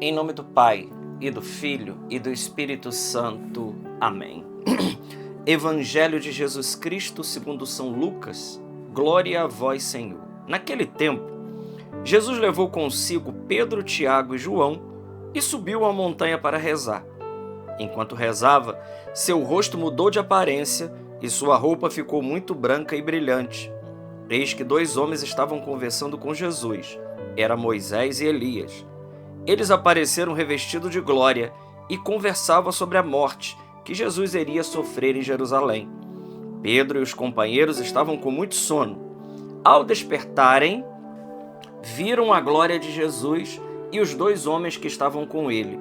Em nome do Pai, e do Filho, e do Espírito Santo. Amém. Evangelho de Jesus Cristo segundo São Lucas. Glória a vós, Senhor. Naquele tempo, Jesus levou consigo Pedro, Tiago e João e subiu a montanha para rezar. Enquanto rezava, seu rosto mudou de aparência e sua roupa ficou muito branca e brilhante. Eis que 2 homens estavam conversando com Jesus. Era Moisés e Elias. Eles apareceram revestidos de glória e conversavam sobre a morte que Jesus iria sofrer em Jerusalém. Pedro e os companheiros estavam com muito sono. Ao despertarem, viram a glória de Jesus e os 2 homens que estavam com ele.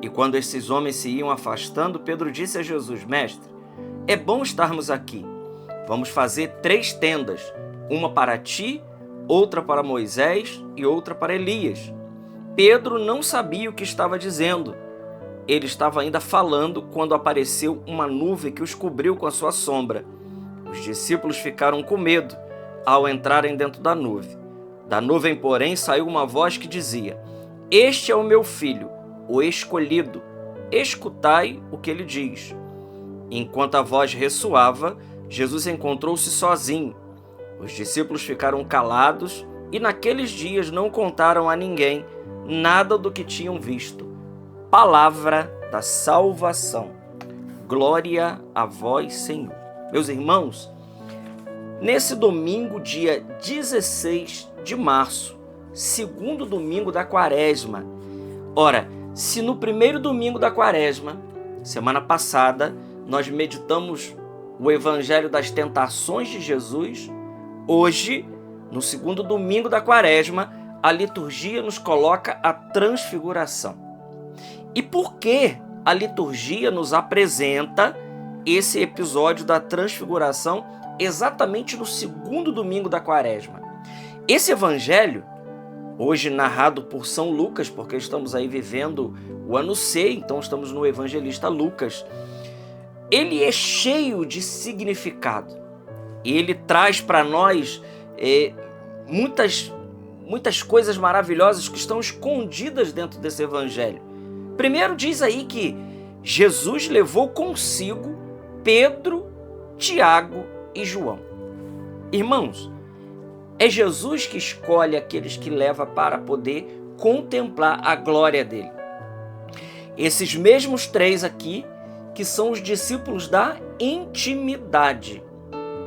E quando esses homens se iam afastando, Pedro disse a Jesus: Mestre, é bom estarmos aqui. Vamos fazer 3 tendas, uma para ti, outra para Moisés e outra para Elias. Pedro não sabia o que estava dizendo. Ele estava ainda falando quando apareceu uma nuvem que os cobriu com a sua sombra. Os discípulos ficaram com medo ao entrarem dentro da nuvem. Da nuvem, porém, saiu uma voz que dizia: Este é o meu filho, o escolhido. Escutai o que ele diz. Enquanto a voz ressoava, Jesus encontrou-se sozinho. Os discípulos ficaram calados e naqueles dias não contaram a ninguém nada do que tinham visto. Palavra da salvação. Glória a vós, Senhor. Meus irmãos, nesse domingo, dia 16 de março, segundo domingo da Quaresma. Ora, se no primeiro domingo da Quaresma, semana passada, nós meditamos o Evangelho das tentações de Jesus, hoje, no segundo domingo da Quaresma, a liturgia nos coloca a transfiguração. E por que a liturgia nos apresenta esse episódio da transfiguração exatamente no segundo domingo da Quaresma? Esse evangelho, hoje narrado por São Lucas, porque estamos aí vivendo o ano C, então estamos no evangelista Lucas, ele é cheio de significado. Ele traz para nós muitas coisas maravilhosas que estão escondidas dentro desse evangelho. Primeiro diz aí que Jesus levou consigo Pedro, Tiago e João. Irmãos, é Jesus que escolhe aqueles que leva para poder contemplar a glória dele. Esses mesmos 3 aqui, que são os discípulos da intimidade.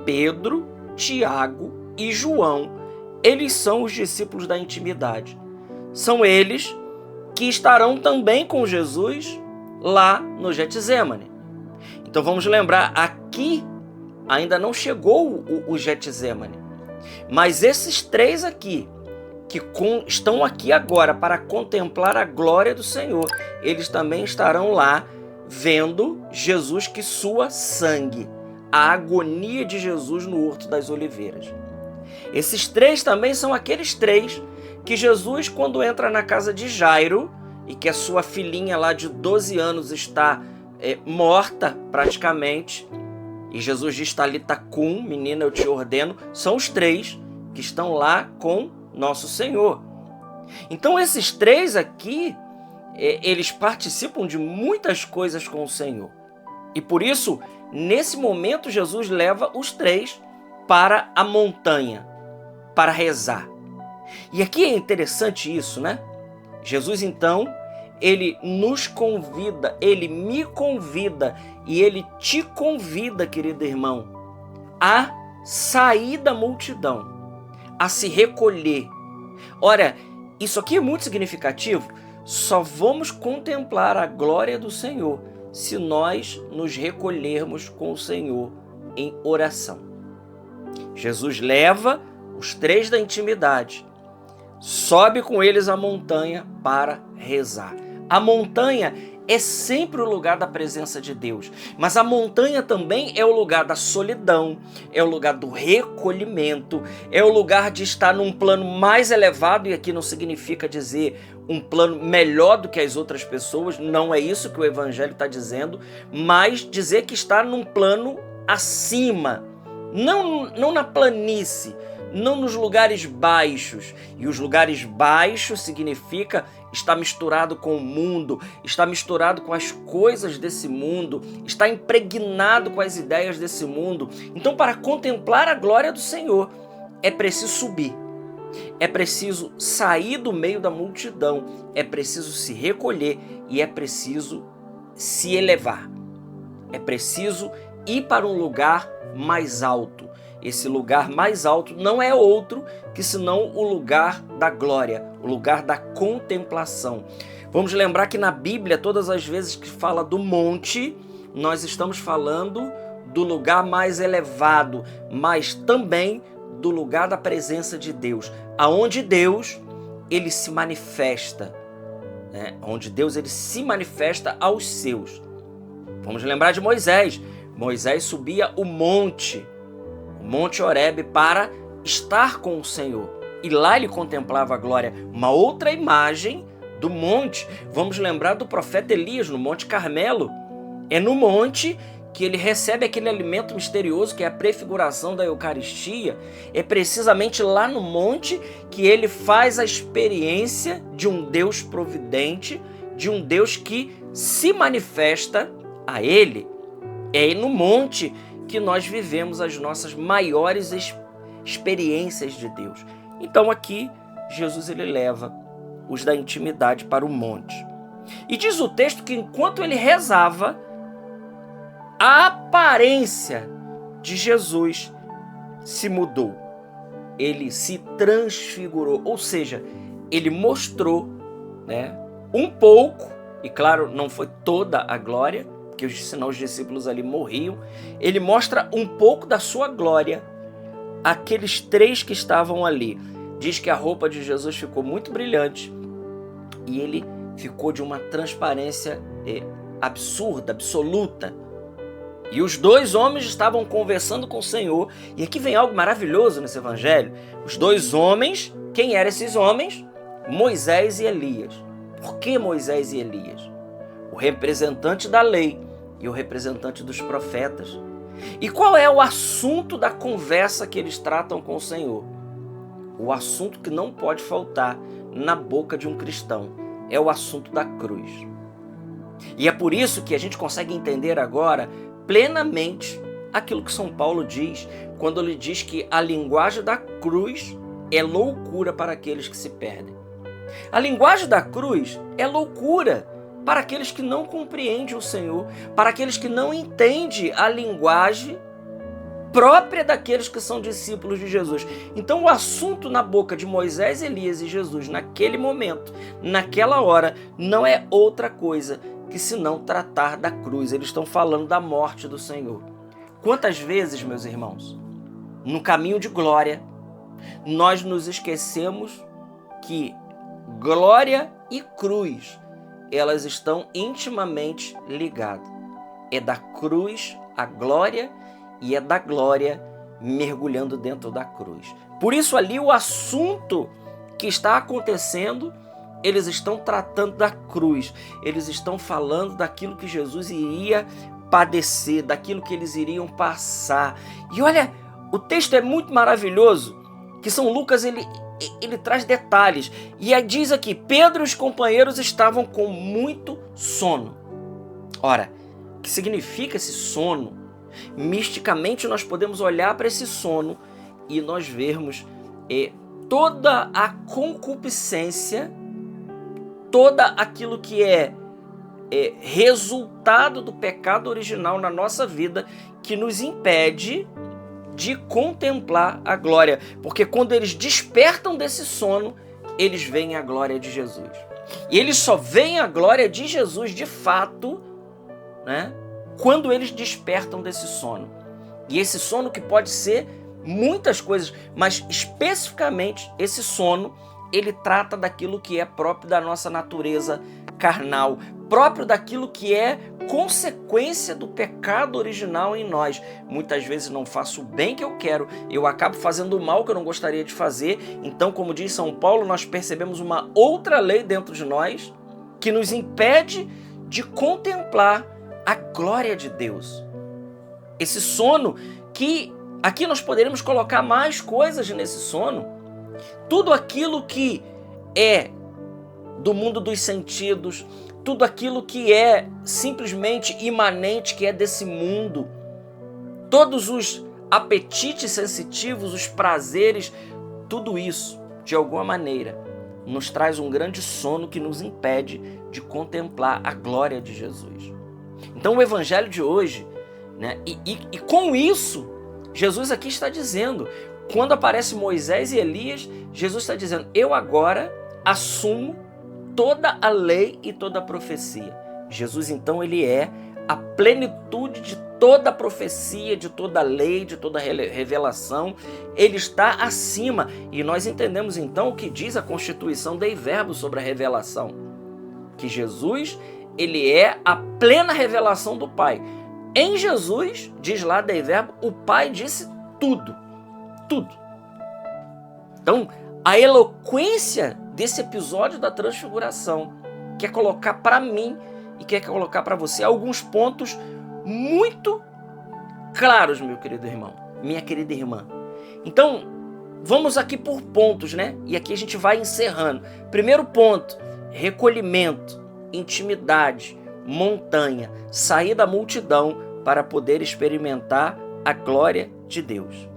Pedro, Tiago e João, eles são os discípulos da intimidade. São eles que estarão também com Jesus lá no Getsêmani. Então vamos lembrar, aqui ainda não chegou o Getsêmani. Mas esses 3 aqui, que estão aqui agora para contemplar a glória do Senhor, eles também estarão lá vendo Jesus que sua sangue, a agonia de Jesus no Horto das Oliveiras. Esses 3 também são aqueles 3 que Jesus, quando entra na casa de Jairo, e que a sua filhinha lá de 12 anos está morta praticamente, e Jesus diz: Talita cum, menina, eu te ordeno, são os 3 que estão lá com nosso Senhor. Então esses 3 aqui, eles participam de muitas coisas com o Senhor. E por isso, nesse momento, Jesus leva os 3 para a montanha, para rezar. E aqui é interessante isso, né? Jesus, então, ele nos convida, ele me convida e ele te convida, querido irmão, a sair da multidão, a se recolher. Ora, isso aqui é muito significativo. Só vamos contemplar a glória do Senhor se nós nos recolhermos com o Senhor em oração. Jesus leva os 3 da intimidade, sobe com eles a montanha para rezar. A montanha é sempre o lugar da presença de Deus, mas a montanha também é o lugar da solidão, é o lugar do recolhimento, é o lugar de estar num plano mais elevado, e aqui não significa dizer um plano melhor do que as outras pessoas, não é isso que o Evangelho está dizendo, mas dizer que está num plano acima, não na planície, não nos lugares baixos. E os lugares baixos significa estar misturado com o mundo, está misturado com as coisas desse mundo, está impregnado com as ideias desse mundo. Então, para contemplar a glória do Senhor, é preciso subir, é preciso sair do meio da multidão, é preciso se recolher e é preciso se elevar. É preciso ir para um lugar mais alto. Esse lugar mais alto não é outro que senão o lugar da glória, o lugar da contemplação. Vamos lembrar que na Bíblia, todas as vezes que fala do monte, nós estamos falando do lugar mais elevado, mas também do lugar da presença de Deus, aonde Deus ele se manifesta, né? Onde Deus ele se manifesta aos seus. Vamos lembrar de Moisés. Moisés subia o Monte Horebe, para estar com o Senhor. E lá ele contemplava a glória. Uma outra imagem do monte. Vamos lembrar do profeta Elias no Monte Carmelo. É no monte que ele recebe aquele alimento misterioso que é a prefiguração da Eucaristia. É precisamente lá no monte que ele faz a experiência de um Deus providente, de um Deus que se manifesta a ele. É no monte que nós vivemos as nossas maiores experiências de Deus. Então aqui Jesus ele leva os da intimidade para o monte. E diz o texto que enquanto ele rezava, a aparência de Jesus se mudou. Ele se transfigurou, ou seja, ele mostrou, né, um pouco, e claro, não foi toda a glória, porque senão os discípulos ali morriam. Ele mostra um pouco da sua glória àqueles três que estavam ali. Diz que a roupa de Jesus ficou muito brilhante e ele ficou de uma transparência absurda, absoluta. E os dois homens estavam conversando com o Senhor. E aqui vem algo maravilhoso nesse evangelho. Os dois homens, quem eram esses homens? Moisés e Elias. Por que Moisés e Elias? O representante da lei e o representante dos profetas. E qual é o assunto da conversa que eles tratam com o Senhor? O assunto que não pode faltar na boca de um cristão é o assunto da cruz. E é por isso que a gente consegue entender agora plenamente aquilo que São Paulo diz, quando ele diz que a linguagem da cruz é loucura para aqueles que se perdem. A linguagem da cruz é loucura para aqueles que não compreendem o Senhor, para aqueles que não entendem a linguagem própria daqueles que são discípulos de Jesus. Então o assunto na boca de Moisés, Elias e Jesus naquele momento, naquela hora, não é outra coisa que senão tratar da cruz. Eles estão falando da morte do Senhor. Quantas vezes, meus irmãos, no caminho de glória, nós nos esquecemos que glória e cruz, elas estão intimamente ligadas. É da cruz a glória e é da glória mergulhando dentro da cruz. Por isso ali o assunto que está acontecendo, eles estão tratando da cruz. Eles estão falando daquilo que Jesus iria padecer, daquilo que eles iriam passar. E olha, o texto é muito maravilhoso, que São Lucas ele traz detalhes. E aí diz aqui, Pedro e os companheiros estavam com muito sono. Ora, o que significa esse sono? Misticamente nós podemos olhar para esse sono e nós vermos toda a concupiscência, toda aquilo que é resultado do pecado original na nossa vida, que nos impede de contemplar a glória. Porque quando eles despertam desse sono, eles veem a glória de Jesus. E eles só veem a glória de Jesus de fato, né, quando eles despertam desse sono. E esse sono que pode ser muitas coisas, mas especificamente esse sono, ele trata daquilo que é próprio da nossa natureza carnal, próprio daquilo que é consequência do pecado original em nós. Muitas vezes não faço o bem que eu quero, eu acabo fazendo o mal que eu não gostaria de fazer. Então, como diz São Paulo, nós percebemos uma outra lei dentro de nós que nos impede de contemplar a glória de Deus. Esse sono que Aqui nós poderíamos colocar mais coisas nesse sono. Tudo aquilo que é do mundo dos sentidos, tudo aquilo que é simplesmente imanente, que é desse mundo, todos os apetites sensitivos, os prazeres, tudo isso, de alguma maneira, nos traz um grande sono que nos impede de contemplar a glória de Jesus. Então o evangelho de hoje, né, e com isso, Jesus aqui está dizendo, quando aparece Moisés e Elias, Jesus está dizendo, eu agora assumo toda a lei e toda a profecia. Jesus, então, ele é a plenitude de toda a profecia, de toda a lei, de toda a revelação. Ele está acima. E nós entendemos, então, o que diz a Constituição Dei Verbo sobre a revelação. Que Jesus, ele é a plena revelação do Pai. Em Jesus, diz lá Dei Verbo, o Pai disse tudo. Tudo. Então, a eloquência desse episódio da transfiguração quer colocar para mim e quer colocar para você alguns pontos muito claros, meu querido irmão, minha querida irmã. Então, vamos aqui por pontos, né? E aqui a gente vai encerrando. Primeiro ponto, recolhimento, intimidade, montanha, sair da multidão para poder experimentar a glória de Deus.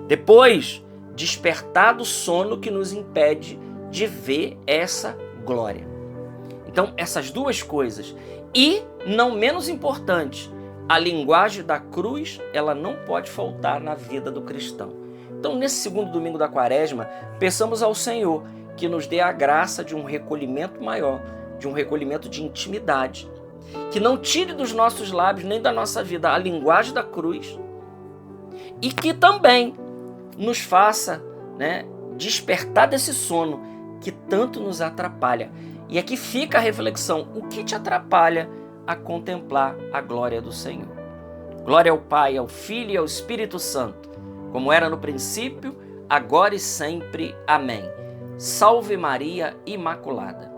Depois, despertar do sono que nos impede de ver essa glória. Então, essas duas coisas. E, não menos importante, a linguagem da cruz, ela não pode faltar na vida do cristão. Então, nesse segundo domingo da Quaresma, peçamos ao Senhor que nos dê a graça de um recolhimento maior, de um recolhimento de intimidade, que não tire dos nossos lábios nem da nossa vida a linguagem da cruz e que também nos faça, né, despertar desse sono que tanto nos atrapalha. E aqui fica a reflexão, o que te atrapalha a contemplar a glória do Senhor? Glória ao Pai, ao Filho e ao Espírito Santo, como era no princípio, agora e sempre. Amém. Salve Maria Imaculada.